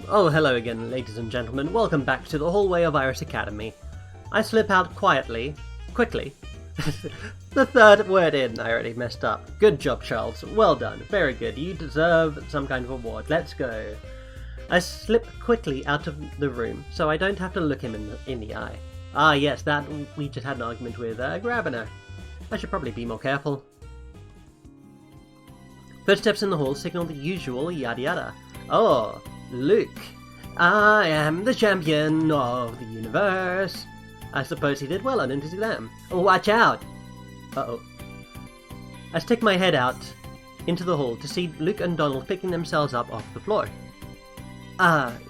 Oh, hello again, ladies and gentlemen. Welcome back to the hallway of Iris Academy. I slip out quickly. The third word in, I already messed up. Good job, Charles. Well done. Very good. You deserve some kind of award. Let's go. I slip quickly out of the room, so I don't have to look him in the eye. Ah, yes, that we just had an argument with Grabiner. I should probably be more careful. Footsteps in the hall signal the usual yada yada. Oh, Luke. I am the champion of the universe. I suppose he did well on his exam. Watch out! Uh-oh. I stick my head out into the hall to see Luke and Donald picking themselves up off the floor.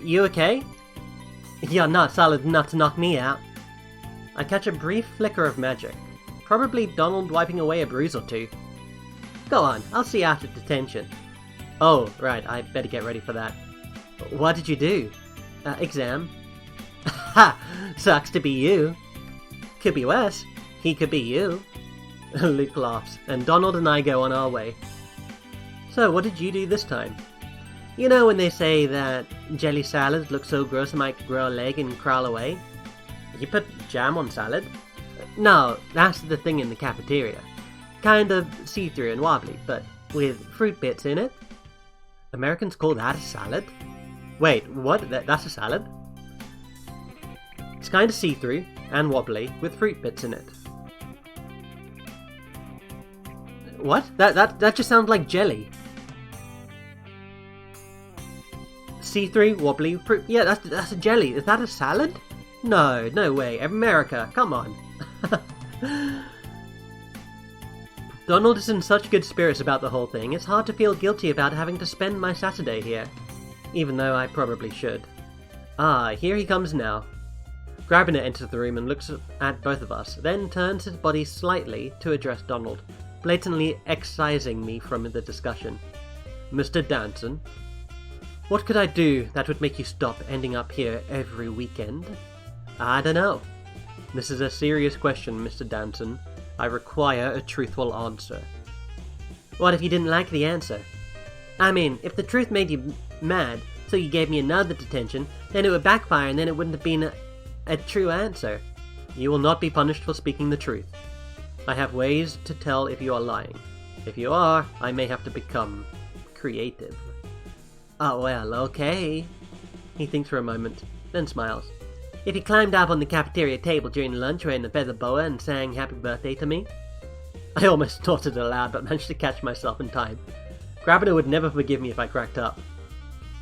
You okay? You're not solid enough to knock me out. I catch a brief flicker of magic. Probably Donald wiping away a bruise or two. Go on, I'll see you after detention. Oh, right, I better get ready for that. What did you do? Exam. Ha! Sucks to be you. Could be worse. He could be you. Luke laughs, and Donald and I go on our way. So, what did you do this time? You know when they say that jelly salads look so gross it might grow a leg and crawl away? You put jam on salad? No, that's the thing in the cafeteria. Kind of see-through and wobbly, but with fruit bits in it. Americans call that a salad? Wait, what? That's a salad? It's kind of see-through and wobbly with fruit bits in it. What? That just sounds like jelly. See-through, wobbly, fruit... Yeah, that's a jelly. Is that a salad? No way. America, come on. Donald is in such good spirits about the whole thing, it's hard to feel guilty about having to spend my Saturday here. Even though I probably should. Ah, here he comes now. Grabiner enters the room and looks at both of us, then turns his body slightly to address Donald, blatantly excising me from the discussion. Mr. Danson, what could I do that would make you stop ending up here every weekend? I don't know. This is a serious question, Mr. Danson. I require a truthful answer. What if you didn't like the answer? I mean, if the truth made you mad, so you gave me another detention, then it would backfire and then it wouldn't have been a true answer. You will not be punished for speaking the truth. I have ways to tell if you are lying. If you are, I may have to become creative. Oh well, okay. He thinks for a moment, then smiles. If he climbed up on the cafeteria table during lunch wearing a feather boa and sang happy birthday to me. I almost snorted aloud but managed to catch myself in time. Grabiner would never forgive me if I cracked up.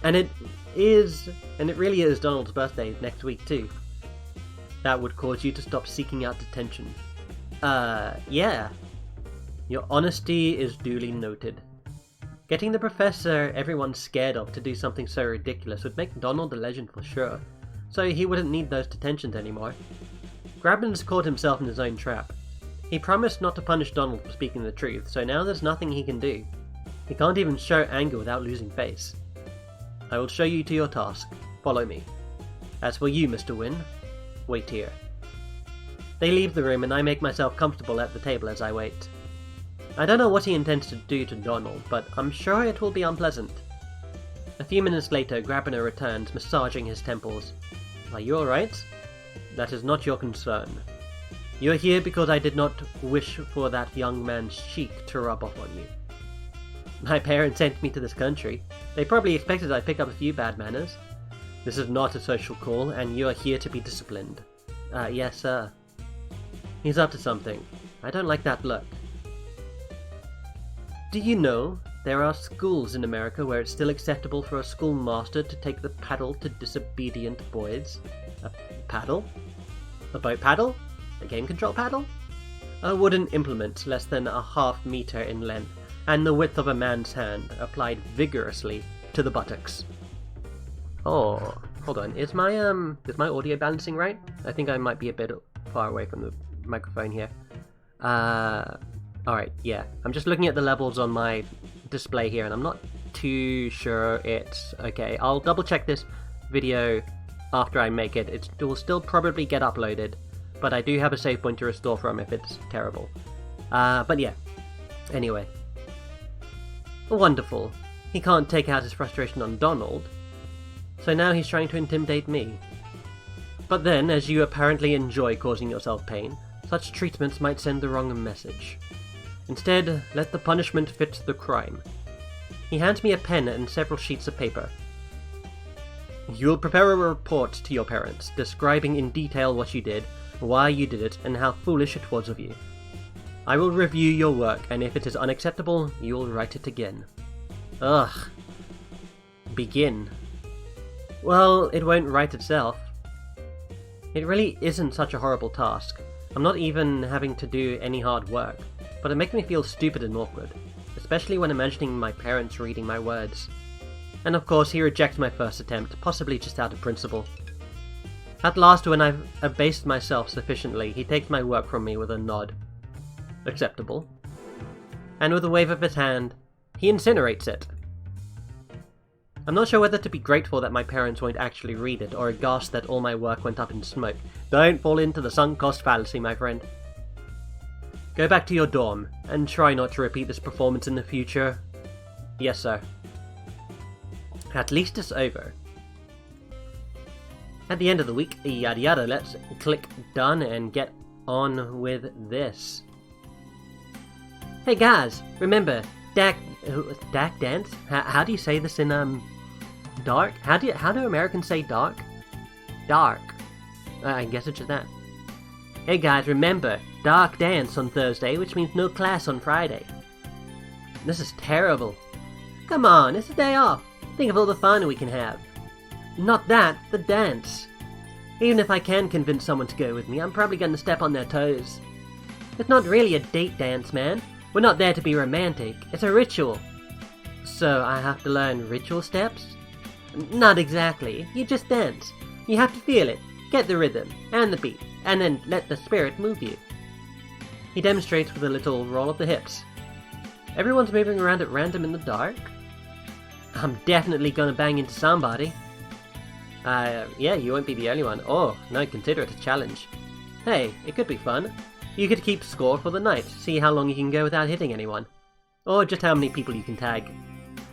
And it really is Donald's birthday next week too. That would cause you to stop seeking out detention. Yeah. Your honesty is duly noted. Getting the professor everyone's scared of to do something so ridiculous would make Donald a legend for sure. So he wouldn't need those detentions anymore. Grabbins caught himself in his own trap. He promised not to punish Donald for speaking the truth, so now there's nothing he can do. He can't even show anger without losing face. I will show you to your task. Follow me. As for you, Mr. Wynn, wait here. They leave the room and I make myself comfortable at the table as I wait. I don't know what he intends to do to Donald, but I'm sure it will be unpleasant. A few minutes later, Grabiner returns, massaging his temples. Are you alright? That is not your concern. You are here because I did not wish for that young man's cheek to rub off on you. My parents sent me to this country. They probably expected I'd pick up a few bad manners. This is not a social call, and you are here to be disciplined. Yes, sir. He's up to something. I don't like that look. Do you know there are schools in America where it's still acceptable for a schoolmaster to take the paddle to disobedient boys? A paddle? A boat paddle? A game control paddle? A wooden implement less than a half-meter in length, and the width of a man's hand, applied vigorously to the buttocks. Oh, hold on. Is my audio balancing right? I think I might be a bit far away from the microphone here. Alright, yeah. I'm just looking at the levels on my display here and I'm not too sure it's okay. I'll double check this video after I make it. It will still probably get uploaded, but I do have a save point to restore from if it's terrible. But yeah. Anyway. Wonderful. He can't take out his frustration on Donald. So now he's trying to intimidate me. But then, as you apparently enjoy causing yourself pain, such treatments might send the wrong message. Instead, let the punishment fit the crime. He hands me a pen and several sheets of paper. You'll prepare a report to your parents, describing in detail what you did, why you did it, and how foolish it was of you. I will review your work, and if it is unacceptable, you will write it again. Ugh. Begin. Well, it won't write itself. It really isn't such a horrible task. I'm not even having to do any hard work, but it makes me feel stupid and awkward, especially when imagining my parents reading my words. And of course, he rejects my first attempt, possibly just out of principle. At last, when I've abased myself sufficiently, he takes my work from me with a nod. Acceptable. And with a wave of his hand, he incinerates it. I'm not sure whether to be grateful that my parents won't actually read it, or aghast that all my work went up in smoke. Don't fall into the sunk cost fallacy, my friend. Go back to your dorm, and try not to repeat this performance in the future. Yes, sir. At least it's over. At the end of the week, yada yada, let's click done and get on with this. Hey guys, remember, Dak dance? How do you say this in, dark? How do Americans say dark? Dark. I guess it's just that. Hey guys, remember, dark dance on Thursday, which means no class on Friday. This is terrible. Come on, it's a day off. Think of all the fun we can have. Not that, the dance. Even if I can convince someone to go with me, I'm probably going to step on their toes. It's not really a date dance, man. We're not there to be romantic. It's a ritual. So I have to learn ritual steps? Not exactly. You just dance. You have to feel it, get the rhythm, and the beat, and then let the spirit move you. He demonstrates with a little roll of the hips. Everyone's moving around at random in the dark? I'm definitely gonna bang into somebody. Yeah, you won't be the only one. Oh, no, consider it a challenge. Hey, it could be fun. You could keep score for the night, see how long you can go without hitting anyone. Or just how many people you can tag.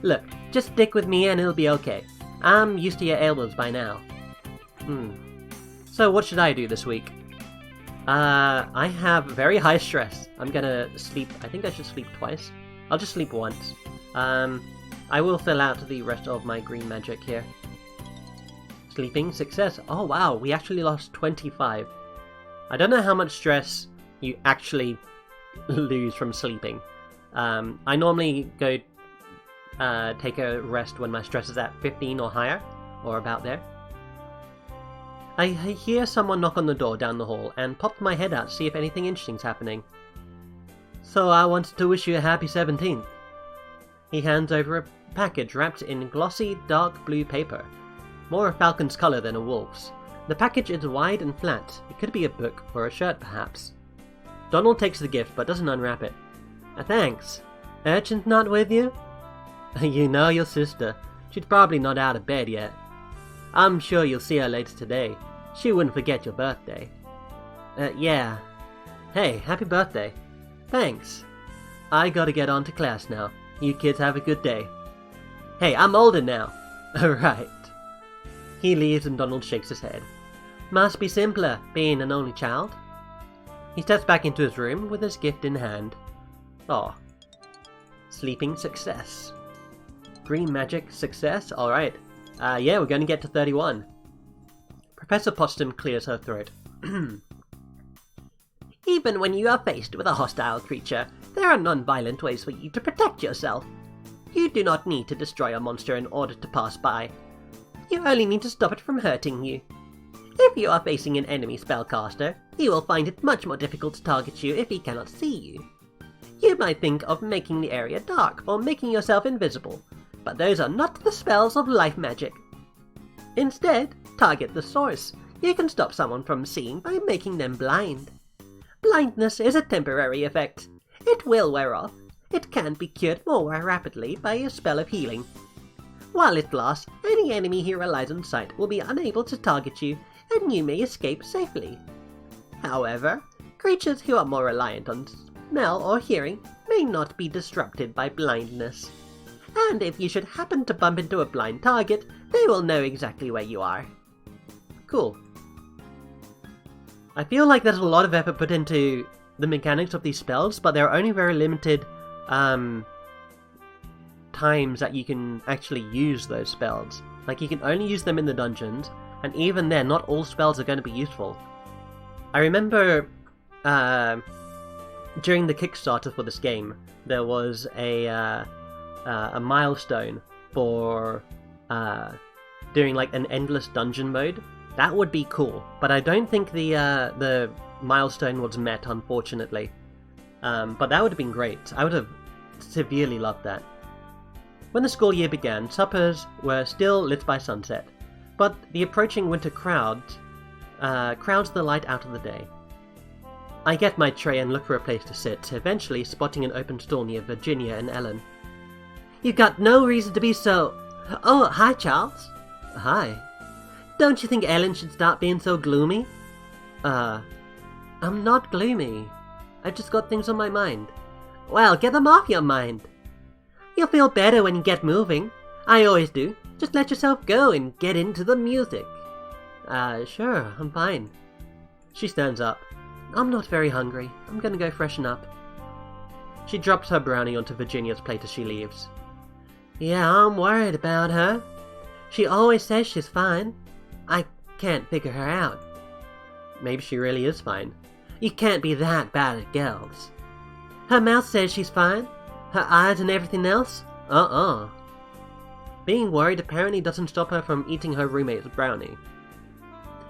Look, just stick with me and it'll be okay. I'm used to your elbows by now. So what should I do this week? I have very high stress. I'm gonna sleep, I think I should sleep twice. I'll just sleep once. I will fill out the rest of my green magic here. Sleeping, success. Oh wow, we actually lost 25. I don't know how much stress you actually lose from sleeping. I normally go take a rest when my stress is at 15 or higher, or about there. I hear someone knock on the door down the hall and popped my head out to see if anything interesting's happening. So I wanted to wish you a happy 17th. He hands over a package wrapped in glossy, dark blue paper. More a falcon's colour than a wolf's. The package is wide and flat. It could be a book or a shirt, perhaps. Donald takes the gift, but doesn't unwrap it. Thanks. Urchin's not with you? You know your sister. She's probably not out of bed yet. I'm sure you'll see her later today. She wouldn't forget your birthday. Yeah. Hey, happy birthday. Thanks. I gotta get on to class now. You kids have a good day. Hey, I'm older now. Right. He leaves and Donald shakes his head. Must be simpler, being an only child. He steps back into his room with his gift in hand. Aw. Sleeping success. Green magic success? Alright. Yeah, we're going to get to 31. Professor Potsdam clears her throat. Even when you are faced with a hostile creature, there are non-violent ways for you to protect yourself. You do not need to destroy a monster in order to pass by. You only need to stop it from hurting you. If you are facing an enemy spellcaster, he will find it much more difficult to target you if he cannot see you. You might think of making the area dark or making yourself invisible, but those are not the spells of life magic. Instead, target the source. You can stop someone from seeing by making them blind. Blindness is a temporary effect. It will wear off. It can be cured more rapidly by a spell of healing. While it lasts, any enemy who relies on sight will be unable to target you, and you may escape safely. However, creatures who are more reliant on smell or hearing may not be disrupted by blindness. and if you should happen to bump into a blind target, they will know exactly where you are. Cool. I feel like there's a lot of effort put into the mechanics of these spells, but there are only very limited times that you can actually use those spells. Like, you can only use them in the dungeons, and even then, not all spells are going to be useful. I remember during the Kickstarter for this game, there was a milestone for doing like an endless dungeon mode. That would be cool, but I don't think the milestone was met, unfortunately. But that would have been great. I would have severely loved that. When the school year began, suppers were still lit by sunset, but the approaching winter crowds the light out of the day. I get my tray and look for a place to sit, eventually spotting an open stall near Virginia and Ellen. "You've got no reason to be so... Oh, hi, Charles." "Hi. Don't you think Ellen should stop being so gloomy?" I'm not gloomy. I've just got things on my mind." "Well, get them off your mind. You'll feel better when you get moving. I always do. Just let yourself go and get into the music." Sure, I'm fine." She stands up. "I'm not very hungry. I'm gonna go freshen up." She drops her brownie onto Virginia's plate as she leaves. "Yeah, I'm worried about her. She always says she's fine. I can't figure her out." Maybe she really is fine. You can't be that bad at girls. Her mouth says she's fine. Her eyes and everything else? Being worried apparently doesn't stop her from eating her roommate's brownie.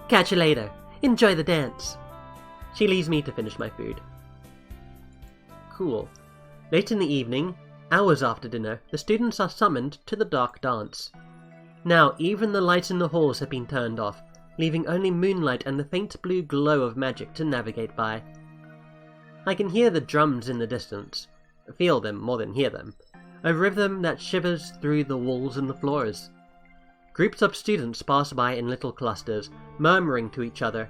"Catch you later. Enjoy the dance." She leaves me to finish my food. Cool. Late in the evening, hours after dinner, the students are summoned to the dark dance. Now, even the lights in the halls have been turned off, leaving only moonlight and the faint blue glow of magic to navigate by. I can hear the drums in the distance. Feel them more than hear them. A rhythm that shivers through the walls and the floors. Groups of students pass by in little clusters, murmuring to each other.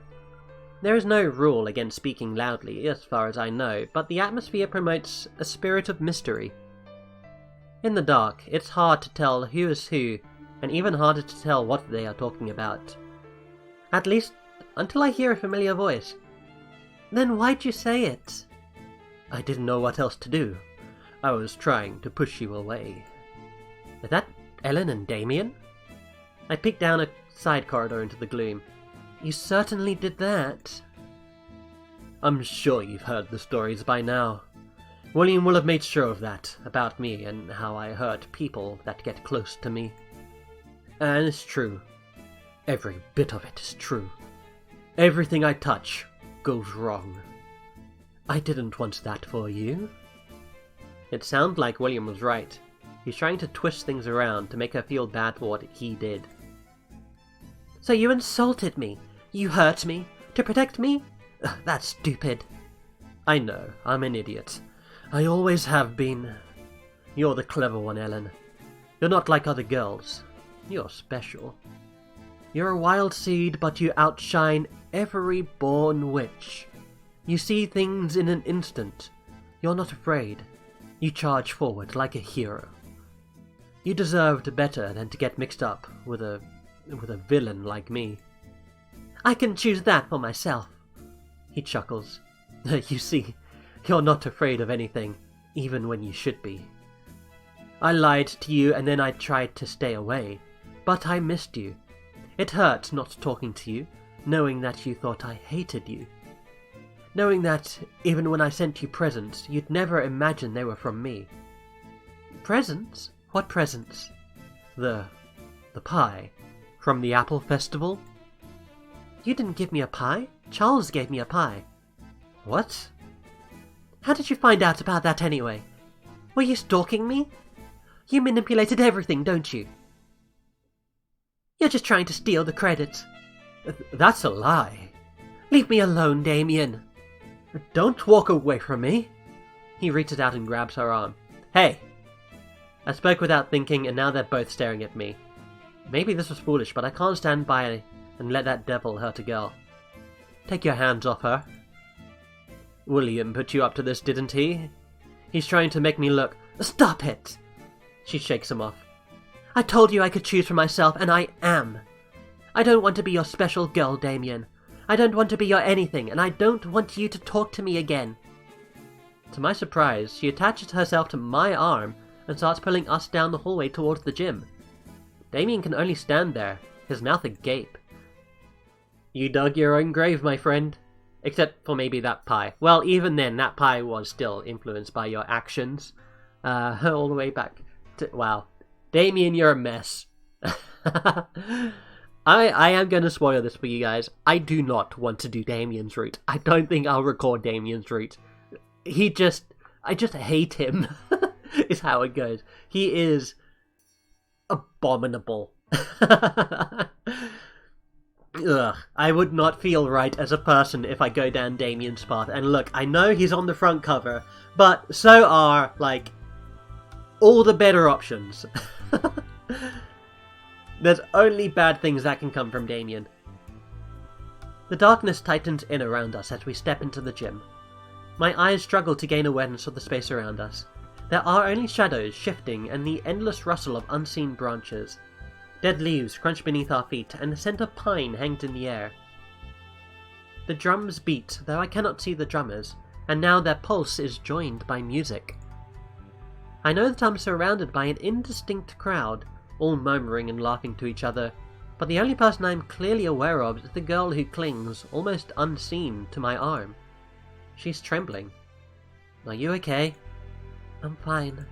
There is no rule against speaking loudly, as far as I know, but the atmosphere promotes a spirit of mystery. In the dark, it's hard to tell who is who, and even harder to tell what they are talking about. At least, until I hear a familiar voice. "Then why'd you say it?" "I didn't know what else to do. I was trying to push you away." Is that Ellen and Damien? I peek down a side corridor into the gloom. "You certainly did that." "I'm sure you've heard the stories by now. William will have made sure of that, about me and how I hurt people that get close to me. And it's true. Every bit of it is true. Everything I touch goes wrong. I didn't want that for you." It sounds like William was right. He's trying to twist things around to make her feel bad for what he did. "So you insulted me? You hurt me? To protect me? Ugh, that's stupid." "I know, I'm an idiot. I always have been. You're the clever one, Ellen. You're not like other girls. You're special. You're a wild seed, but you outshine every born witch. You see things in an instant. You're not afraid. You charge forward like a hero. You deserved better than to get mixed up with a villain like me." "I can choose that for myself." He chuckles. "You see, you're not afraid of anything, even when you should be. I lied to you and then I tried to stay away, but I missed you. It hurt not talking to you, knowing that you thought I hated you. Knowing that, even when I sent you presents, you'd never imagine they were from me." "Presents? What presents?" The pie. From the Apple Festival." "You didn't give me a pie. Charles gave me a pie." "What?" "How did you find out about that anyway? Were you stalking me? You manipulated everything, don't you?" "You're just trying to steal the credit." "That's a lie." "Leave me alone, Damien." "Don't walk away from me." He reaches out and grabs her arm. "Hey!" I spoke without thinking, and now they're both staring at me. Maybe this was foolish, but I can't stand by and let that devil hurt a girl. "Take your hands off her." "William put you up to this, didn't he? He's trying to make me look—" "Stop it!" She shakes him off. I told you I could choose for myself, and I am. I don't want to be your special girl, Damien. I don't want to be your anything, and I don't want you to talk to me again. To my surprise, she attaches herself to my arm and starts pulling us down the hallway towards the gym. Damien can only stand there, his mouth agape. You dug your own grave, my friend. Except for maybe that pie. Well, even then, that pie was still influenced by your actions. All the way back to... Wow. Damien, you're a mess. I am going to spoil this for you guys. I do not want to do Damien's route. I don't think I'll record Damien's route. I just hate him, is how it goes. He is abominable. Ugh, I would not feel right as a person if I go down Damien's path. And look, I know he's on the front cover, but so are, like, all the better options. There's only bad things that can come from Damien. The darkness tightens in around us as we step into the gym. My eyes struggle to gain awareness of the space around us. There are only shadows shifting and the endless rustle of unseen branches. Dead leaves crunch beneath our feet, and the scent of pine hangs in the air. The drums beat, though I cannot see the drummers, and now their pulse is joined by music. I know that I'm surrounded by an indistinct crowd, all murmuring and laughing to each other, but the only person I'm clearly aware of is the girl who clings, almost unseen, to my arm. She's trembling. Are you okay? I'm fine.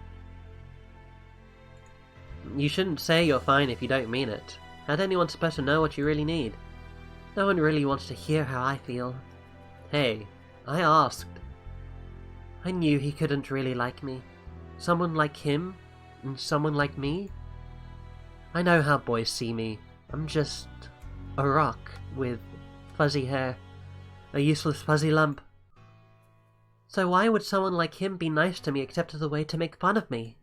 You shouldn't say you're fine if you don't mean it. How's anyone supposed to know what you really need? No one really wants to hear how I feel. Hey, I asked. I knew he couldn't really like me. Someone like him, and someone like me. I know how boys see me. I'm just a rock with fuzzy hair. A useless fuzzy lump. So why would someone like him be nice to me except as a way to make fun of me?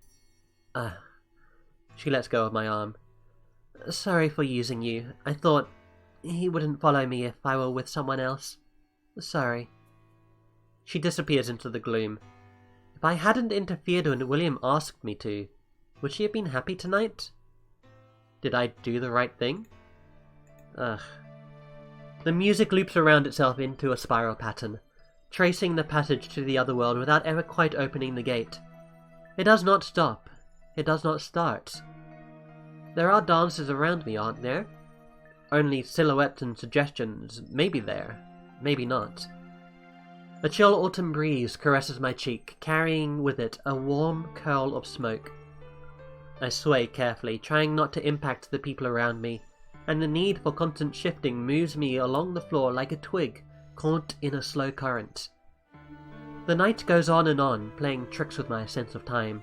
She lets go of my arm. Sorry for using you. I thought he wouldn't follow me if I were with someone else. Sorry. She disappears into the gloom. If I hadn't interfered when William asked me to, would she have been happy tonight? Did I do the right thing? Ugh. The music loops around itself into a spiral pattern, tracing the passage to the other world without ever quite opening the gate. It does not stop. It does not start. There are dancers around me, aren't there? Only silhouettes and suggestions, maybe there, maybe not. A chill autumn breeze caresses my cheek, carrying with it a warm curl of smoke. I sway carefully, trying not to impact the people around me, and the need for constant shifting moves me along the floor like a twig caught in a slow current. The night goes on, playing tricks with my sense of time.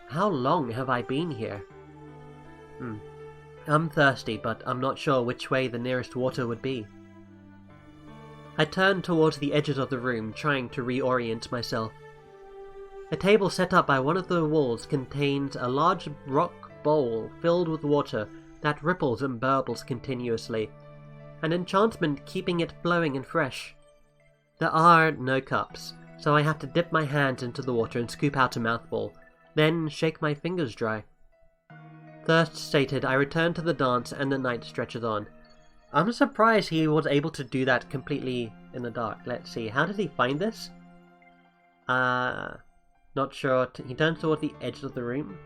How long have I been here? I'm thirsty, but I'm not sure which way the nearest water would be. I turn towards the edges of the room, trying to reorient myself. A table set up by one of the walls contains a large rock bowl filled with water that ripples and burbles continuously, an enchantment keeping it flowing and fresh. There are no cups, so I have to dip my hands into the water and scoop out a mouthful, then shake my fingers dry. Thirst sated, I return to the dance and the night stretches on. I'm surprised he was able to do that completely in the dark. Let's see, how did he find this? Not sure. He turns toward the edge of the room.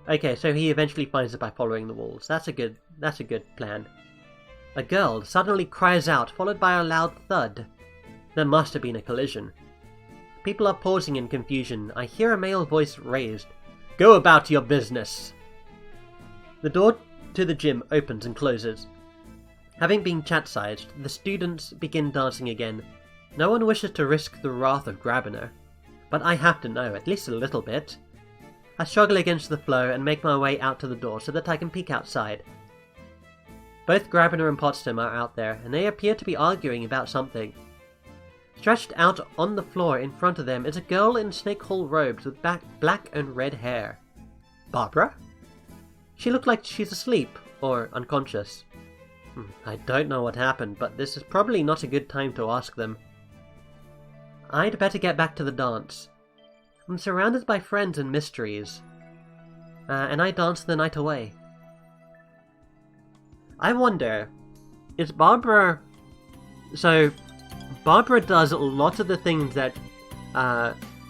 Okay, so he eventually finds it by following the walls. That's a good plan. A girl suddenly cries out, followed by a loud thud. There must have been a collision. People are pausing in confusion. I hear a male voice raised. Go about your business! The door to the gym opens and closes. Having been chat-sized, the students begin dancing again. No one wishes to risk the wrath of Grabiner, but I have to know, at least a little bit. I struggle against the flow and make my way out to the door so that I can peek outside. Both Grabiner and Potsdam are out there, and they appear to be arguing about something. Stretched out on the floor in front of them is a girl in snake-hole robes with black and red hair. Barbara? She looked like she's asleep, or unconscious. I don't know what happened, but this is probably not a good time to ask them. I'd better get back to the dance. I'm surrounded by friends and mysteries. and I danced the night away. I wonder, is Barbara... So, Barbara does a lot of the things that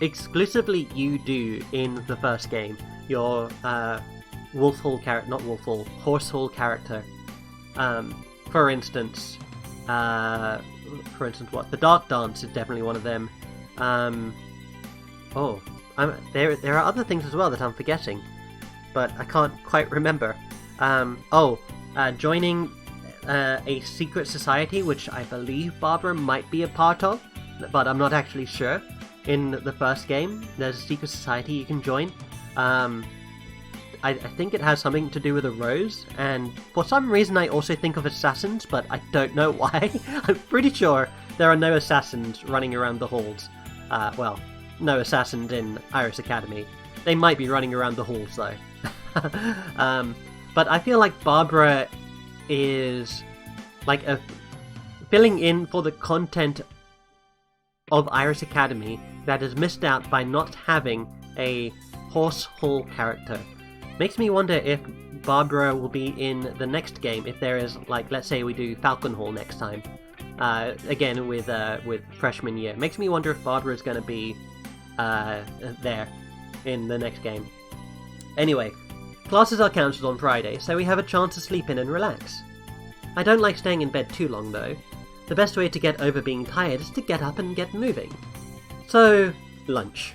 exclusively you do in the first game. Your Horsehall character. For instance, what? The Dark Dance is definitely one of them. There are other things as well that I'm forgetting, but I can't quite remember. Joining a secret society, which I believe Barbara might be a part of, but I'm not actually sure. In the first game, there's a secret society you can join. I think it has something to do with a rose, and for some reason I also think of assassins, but I don't know why. I'm pretty sure there are no assassins running around the halls. No assassins in Iris Academy. They might be running around the halls, though. But I feel like Barbara is like filling in for the content of Iris Academy that is missed out by not having a Horsehall character. Makes me wonder if Barbara will be in the next game, if there is, like, let's say we do Falcon Hall next time, again with freshman year. Makes me wonder if Barbara is going to be there in the next game. Anyway, classes are cancelled on Friday, so we have a chance to sleep in and relax. I don't like staying in bed too long, though. The best way to get over being tired is to get up and get moving. So, lunch.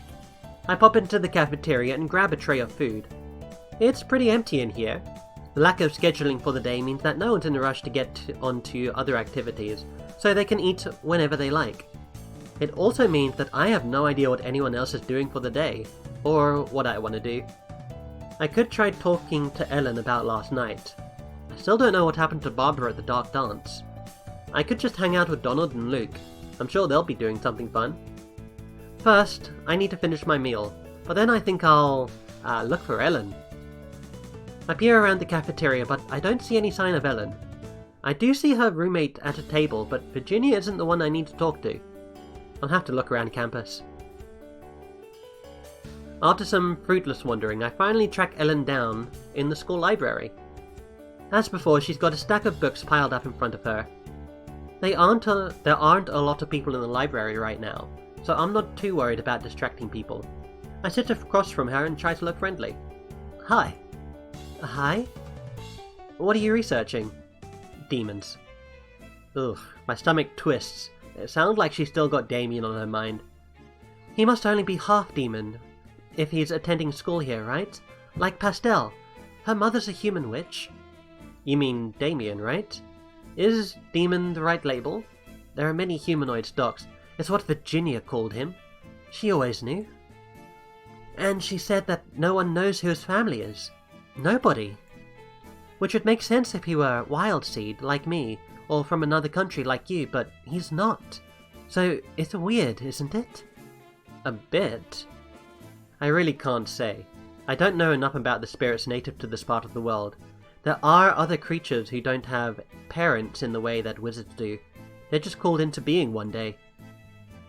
I pop into the cafeteria and grab a tray of food. It's pretty empty in here. The lack of scheduling for the day means that no one's in a rush to get onto other activities, so they can eat whenever they like. It also means that I have no idea what anyone else is doing for the day, or what I want to do. I could try talking to Ellen about last night. I still don't know what happened to Barbara at the Dark Dance. I could just hang out with Donald and Luke. I'm sure they'll be doing something fun. First, I need to finish my meal, but then I think I'll look for Ellen. I peer around the cafeteria, but I don't see any sign of Ellen. I do see her roommate at a table, but Virginia isn't the one I need to talk to. I'll have to look around campus. After some fruitless wandering, I finally track Ellen down in the school library. As before, she's got a stack of books piled up in front of her. There aren't a lot of people in the library right now, so I'm not too worried about distracting people. I sit across from her and try to look friendly. Hi. Hi? What are you researching? Demons. Ugh, my stomach twists. It sounds like she's still got Damien on her mind. He must only be half demon, if he's attending school here, right? Like Pastel. Her mother's a human witch. You mean Damien, right? Is demon the right label? There are many humanoid stocks. It's what Virginia called him. She always knew. And she said that no one knows who his family is. Nobody. Which would make sense if he were Wild Seed, like me, or from another country like you, but he's not. So it's weird, isn't it? A bit. I really can't say. I don't know enough about the spirits native to this part of the world. There are other creatures who don't have parents in the way that wizards do. They're just called into being one day.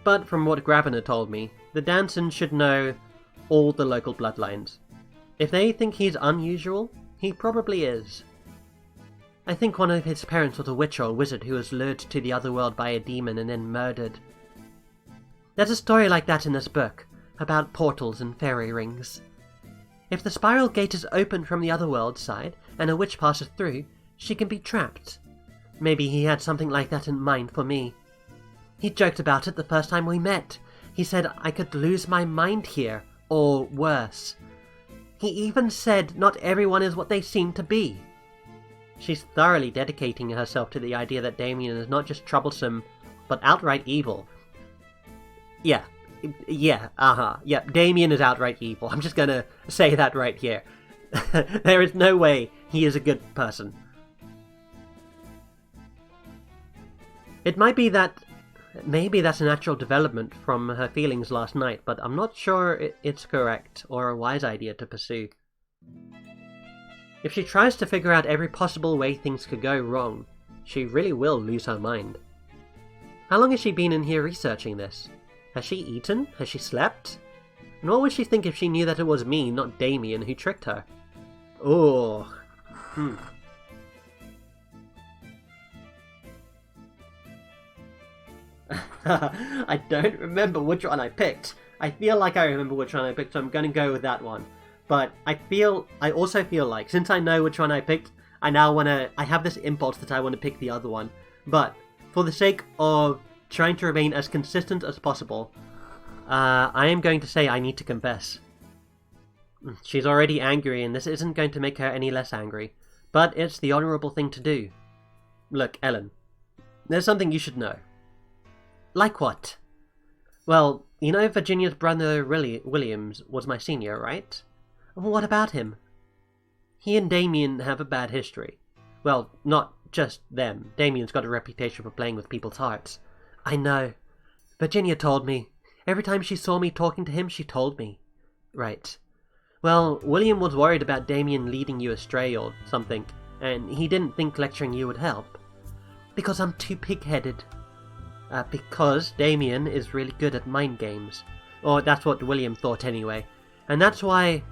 But from what Gravina told me, the Dansons should know all the local bloodlines. If they think he's unusual, he probably is. I think one of his parents was a witch or a wizard who was lured to the other world by a demon and then murdered. There's a story like that in this book, about portals and fairy rings. If the spiral gate is open from the other world side, and a witch passes through, she can be trapped. Maybe he had something like that in mind for me. He joked about it the first time we met. He said I could lose my mind here, or worse. He even said not everyone is what they seem to be. She's thoroughly dedicating herself to the idea that Damien is not just troublesome, but outright evil. Yeah, Damien is outright evil. I'm just gonna say that right here. There is no way he is a good person. It might be that maybe that's a natural development from her feelings last night, but I'm not sure it's correct or a wise idea to pursue. If she tries to figure out every possible way things could go wrong, she really will lose her mind. How long has she been in here researching this? Has she eaten? Has she slept? And what would she think if she knew that it was me, not Damien, who tricked her? Oh. I don't remember which one I picked. I feel like I remember which one I picked, so I'm gonna go with that one. But I also feel like, since I know which one I picked, I have this impulse that I want to pick the other one. But, for the sake of trying to remain as consistent as possible, I am going to say I need to confess. She's already angry, and this isn't going to make her any less angry. But it's the honourable thing to do. Look, Ellen, there's something you should know. Like what? Well, you know Virginia's brother Williams was my senior, right? What about him? He and Damien have a bad history. Well, not just them. Damien's got a reputation for playing with people's hearts. I know. Virginia told me. Every time she saw me talking to him, she told me. Right. Well, William was worried about Damien leading you astray or something, and he didn't think lecturing you would help. Because I'm too pig-headed. Because Damien is really good at mind games. Or that's what William thought anyway. And that's why...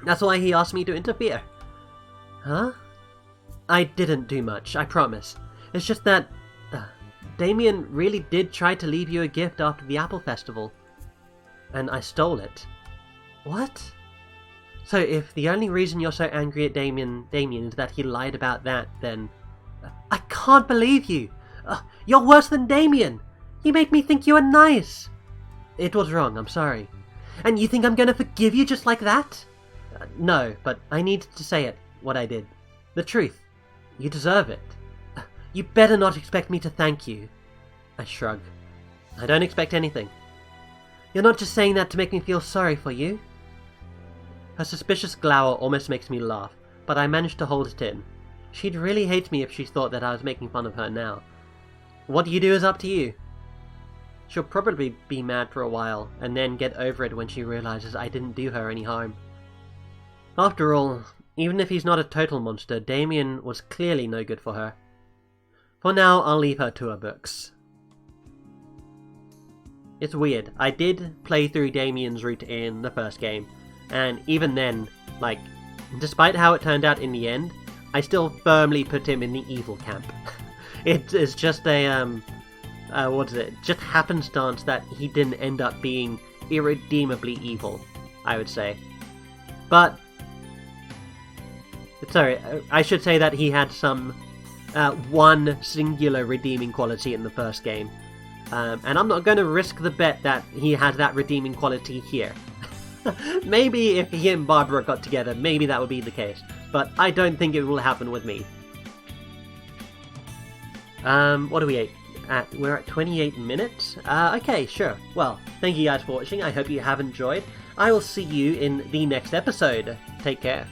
that's why he asked me to interfere. Huh? I didn't do much, I promise. It's just that... Damien really did try to leave you a gift after the Apple Festival. And I stole it. What? So if the only reason you're so angry at Damien is that he lied about that, then... I can't believe you! You're worse than Damien! You make me think you were nice! It was wrong, I'm sorry. And you think I'm gonna forgive you just like that? No, but I needed to say it, what I did. The truth. You deserve it. You better not expect me to thank you. I shrug. I don't expect anything. You're not just saying that to make me feel sorry for you? Her suspicious glower almost makes me laugh, but I managed to hold it in. She'd really hate me if she thought that I was making fun of her now. What you do is up to you. She'll probably be mad for a while, and then get over it when she realizes I didn't do her any harm. After all, even if he's not a total monster, Damien was clearly no good for her. For now, I'll leave her to her books. It's weird, I did play through Damien's route in the first game, and even then, like, despite how it turned out in the end, I still firmly put him in the evil camp. It is just a, just happenstance that he didn't end up being irredeemably evil, I would say. But, sorry, I should say that he had some, one singular redeeming quality in the first game. And I'm not going to risk the bet that he has that redeeming quality here. Maybe if he and Barbara got together, maybe that would be the case. But I don't think it will happen with me. What are we at? We're at 28 minutes? Okay, sure. Well, thank you guys for watching. I hope you have enjoyed. I will see you in the next episode. Take care.